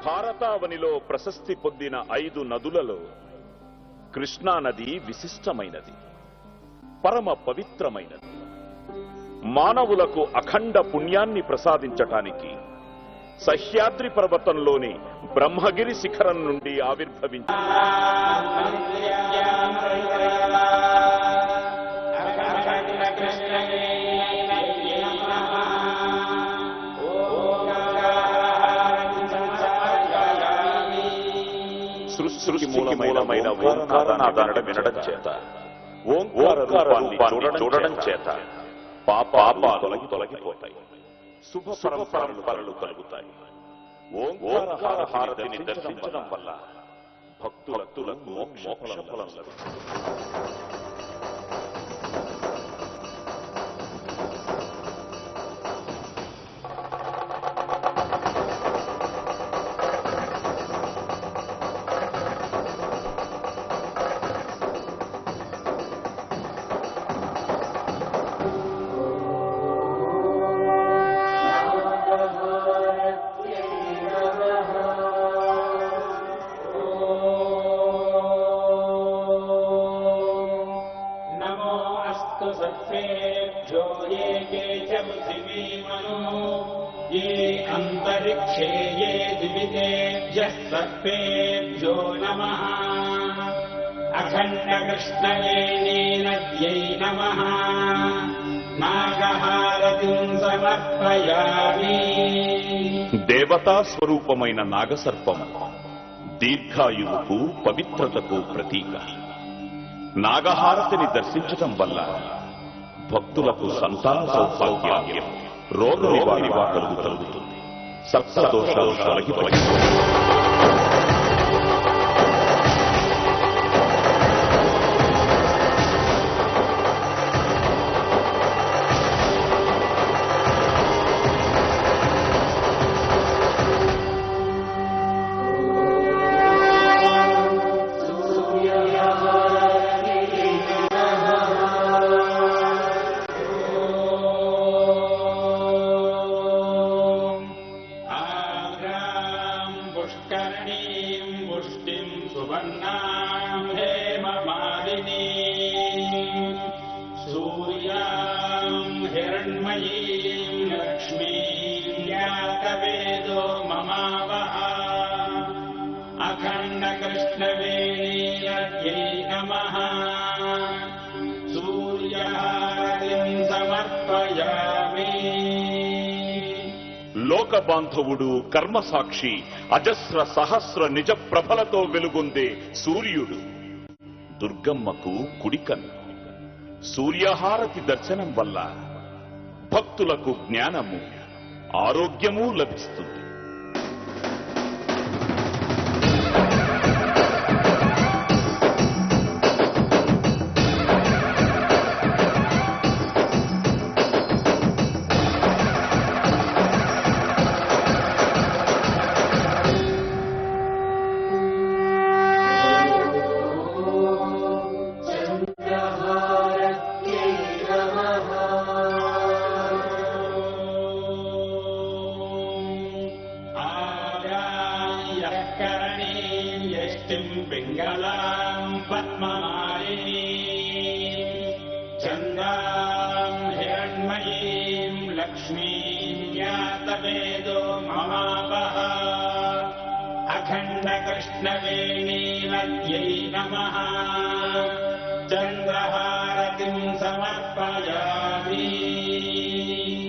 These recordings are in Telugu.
భారతావనిలో ప్రశస్తి పొందిన 5 నదులలో కృష్ణా నది విశిష్టమైనది, పరమ పవిత్రమైనది. మానవులకు అఖండ పుణ్యాన్ని ప్రసాదించటానికి సహ్యాద్రి పర్వతంలోని బ్రహ్మగిరి శిఖరం నుండి ఆవిర్భవించి సృష్టికి మూలమైన ఓంకారనాదాన్ని వినడం చేత, ఓంకార రూపాన్ని చూడడం చేత పాపాలు తొలగిపోతాయి, శుభ పరంపరలు కలుగుతాయి. ఓంకార హారతిని దర్శించడం వల్ల భక్తులకు మోక్షఫలం లభిస్తుంది. अंतरिक्षे ये दिवितेभ्यः सर्पेभ्यो नमः। अखण्डकृष्णवेणी नद्यै नमः। नागहारतिं समर्पयामि। దేవతా స్వరూపమైన నాగసర్పము దీర్ఘాయువుకు పవిత్రతకు ప్రతీక. నాగహారతిని దర్శించటం వల్ల భక్తులకు సంతాన సౌభాగ్యం, రోగ నివారణ కలుగుతుంది, సప్తదోషాలు తొలగిపోయి లోక బాంధవుడు, కర్మసాక్షి, అజస్ర సహస్ర నిజ ప్రభలతో వెలుగొందే సూర్యుడు దుర్గమ్మకు కుడికన్ను. సూర్యహారతి దర్శనం వల్ల భక్తులకు జ్ఞానము, ఆరోగ్యము లభిస్తుంది.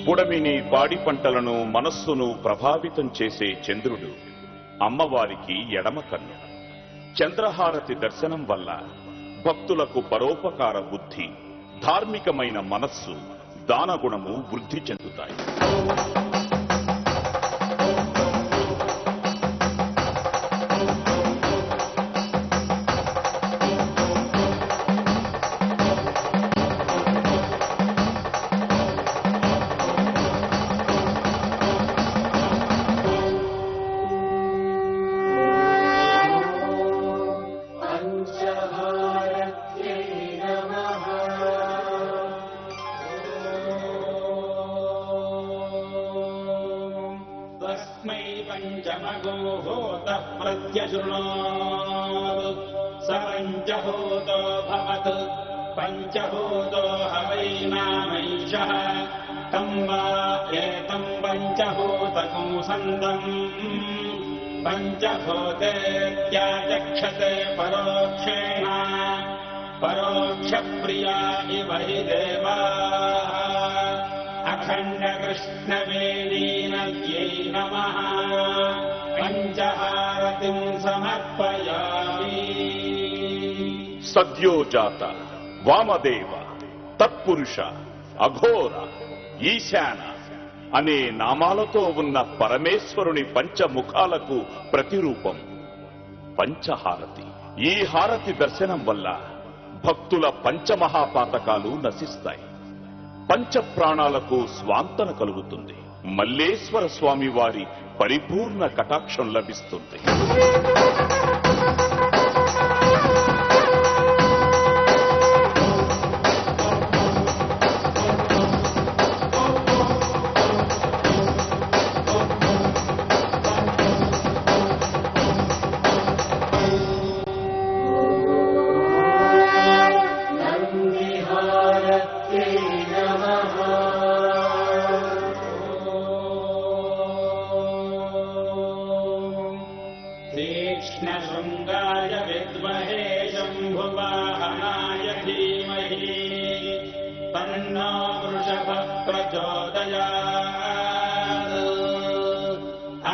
పుడమిని, పాడి పంటలను, మనస్సును ప్రభావితం చేసే చంద్రుడు అమ్మవారికి ఎడమ కన్ను. చంద్రహారతి దర్శనం వల్ల భక్తులకు పరోపకార బుద్ధి, ధార్మికమైన మనస్సు, దానగుణము వృద్ధి చెందుతాయి. तस्मै पञ्चमगो होतः प्रत्यशृणोत् स पञ्चभूतो भवतु पञ्चभूतो ह वै नामैषः तं वा एतं पञ्चभूतकं सन्तम् पञ्चभूतेत्याचक्षते परोक्षेण परोक्षप्रिया इव हि देवाः अखण्डकृष्णवेणीनद्यै नमः पञ्चहारतिं समर्पयामि సద్యోజాత, వామదేవ, తత్పురుష, అఘోర, ఈశాన అనే నామాలతో ఉన్న పరమేశ్వరుని పంచముఖాలకు ప్రతిరూపం పంచహారతి. ఈ హారతి దర్శనం వల్ల భక్తుల పంచమహాపాతకాలు నశిస్తాయి, పంచప్రాణాలకు స్వాంతన కలుగుతుంది, మల్లేశ్వర స్వామి వారి పరిపూర్ణ కటాక్షం లభిస్తుంది. तीक्ष्णशृङ्गाय विद्महे शम्भुवाहनाय धीमहि तन्नो वृषभः प्रचोदयात्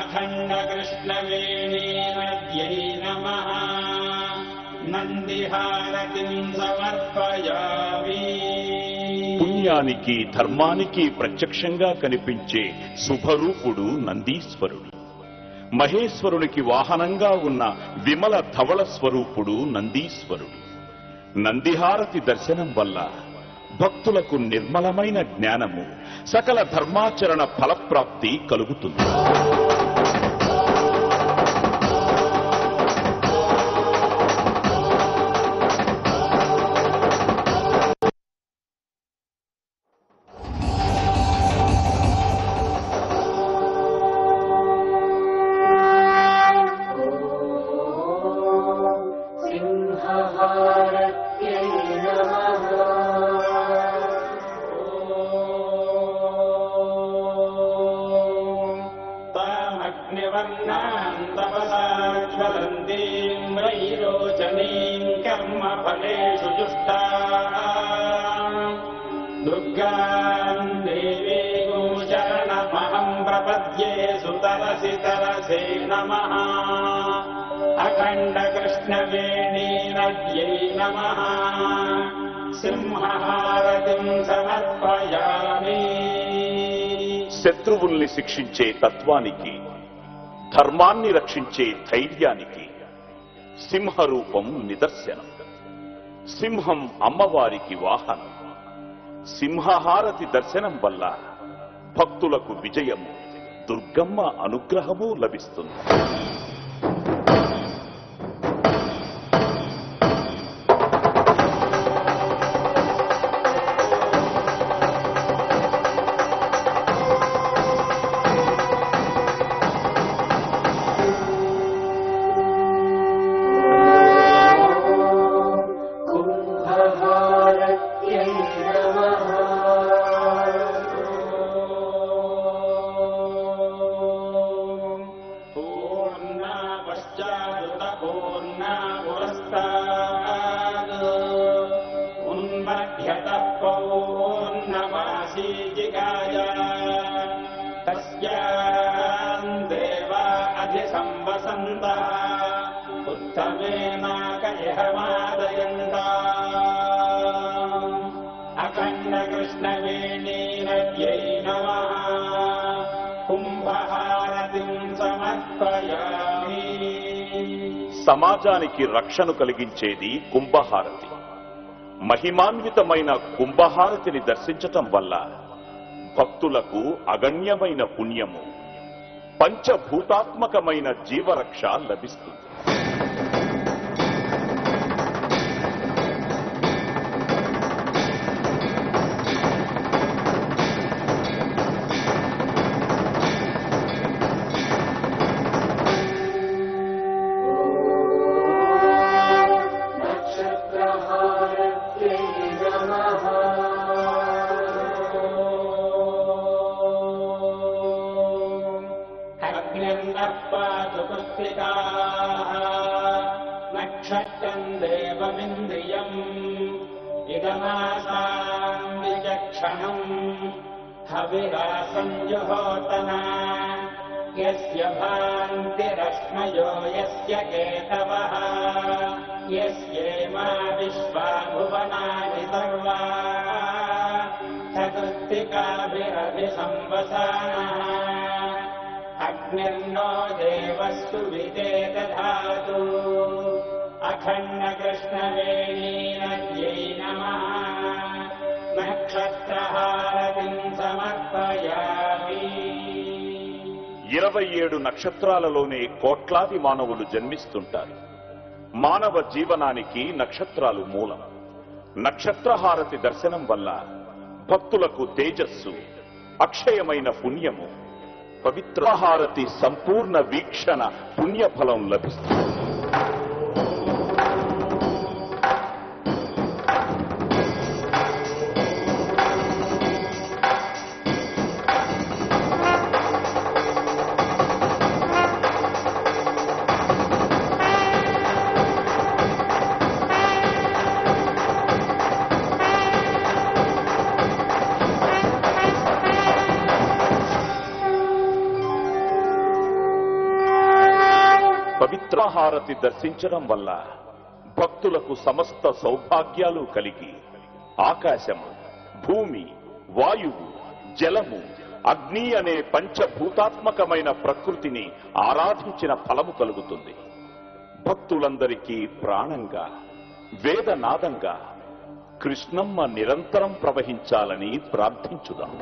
अखण्डकृष्णवेणीनद्यै नमः नन्दिहारतिं समर्पयामि. పుణ్యానికి ధర్మానికి ప్రత్యక్షంగా కనిపించే శుభరూపుడు నందీశ్వరుడు. మహేశ్వరునికి వాహనంగా ఉన్న విమల ధవళ స్వరూపుడు నందీశ్వరుడు. నందిహారతి దర్శనం వల్ల భక్తులకు నిర్మలమైన జ్ఞానము, సకల ధర్మాచరణ ఫలప్రాప్తి కలుగుతుంది. तामग्निवर्णां तपसा ज्वलन्तीं वैरोचनीं कर्मफलेषु जुष्टां दुर्गां देवीं शरणमहं प्रपद्ये सुतरसि तरसे नमः अखण्डकृष्णवेणीनद्यै नमः సింహహారతిం సమర్పయామి. శత్రువుల్ని శిక్షించే తత్వానికి, ధర్మాన్ని రక్షించే ధైర్యానికి సింహరూపం నిదర్శనం. సింహం అమ్మవారికి వాహనం. సింహహారతి దర్శనం వల్ల భక్తులకు విజయము, దుర్గమ్మ అనుగ్రహము లభిస్తుంది. उन्मध्यतः पौर्णमासीजिगाय तस्याम् देवा अधिसंवसन्तः उत्तमेनाकयहमादयन्तः अखण्डकृष्णवेणीनद्यै नमः కుంభహారతిం సమర్పయామి. సమాజానికి రక్షణ కలిగించేది కుంభహారతి. మహిమాన్వితమైన కుంభహారతిని దర్శించటం వల్ల భక్తులకు అగణ్యమైన పుణ్యము, పంచభూతాత్మకమైన జీవరక్ష లభిస్తుంది. अग्निर्नः पातु पुस्तिकाः नक्षत्रम् देवमिन्द्रियम् इदमासाम् विचक्षणम् हविरासम् जुहोतना यस्य भान्तिरश्मयो यस्य केतवः यस्येमा विश्वा भुवनानि सर्वा चतुर्थिकाभिरभिसंवसानः अग्निर्नो देवस्तु विदेदधातु अखण्डकृष्णवेणीनद्यै नमः नक्षत्रहारतिम् समर्पयामि 27 నక్షత్రాలలోనే కోట్లాది మానవులు జన్మిస్తుంటారు. మానవ జీవనానికి నక్షత్రాలు మూలం. నక్షత్రహారతి దర్శనం వల్ల భక్తులకు తేజస్సు, అక్షయమైన పుణ్యము, పవిత్రహారతి సంపూర్ణ వీక్షణ పుణ్యఫలం లభిస్తుంది. పవిత్రహారతి దర్శించడం వల్ల భక్తులకు సమస్త సౌభాగ్యాలు కలిగి ఆకాశము, భూమి, వాయువు, జలము, అగ్ని అనే పంచభూతాత్మకమైన ప్రకృతిని ఆరాధించిన ఫలము కలుగుతుంది. భక్తులందరికీ ప్రాణంగా, వేదనాదంగా కృష్ణమ్మ నిరంతరం ప్రవహించాలని ప్రార్థించుదాం.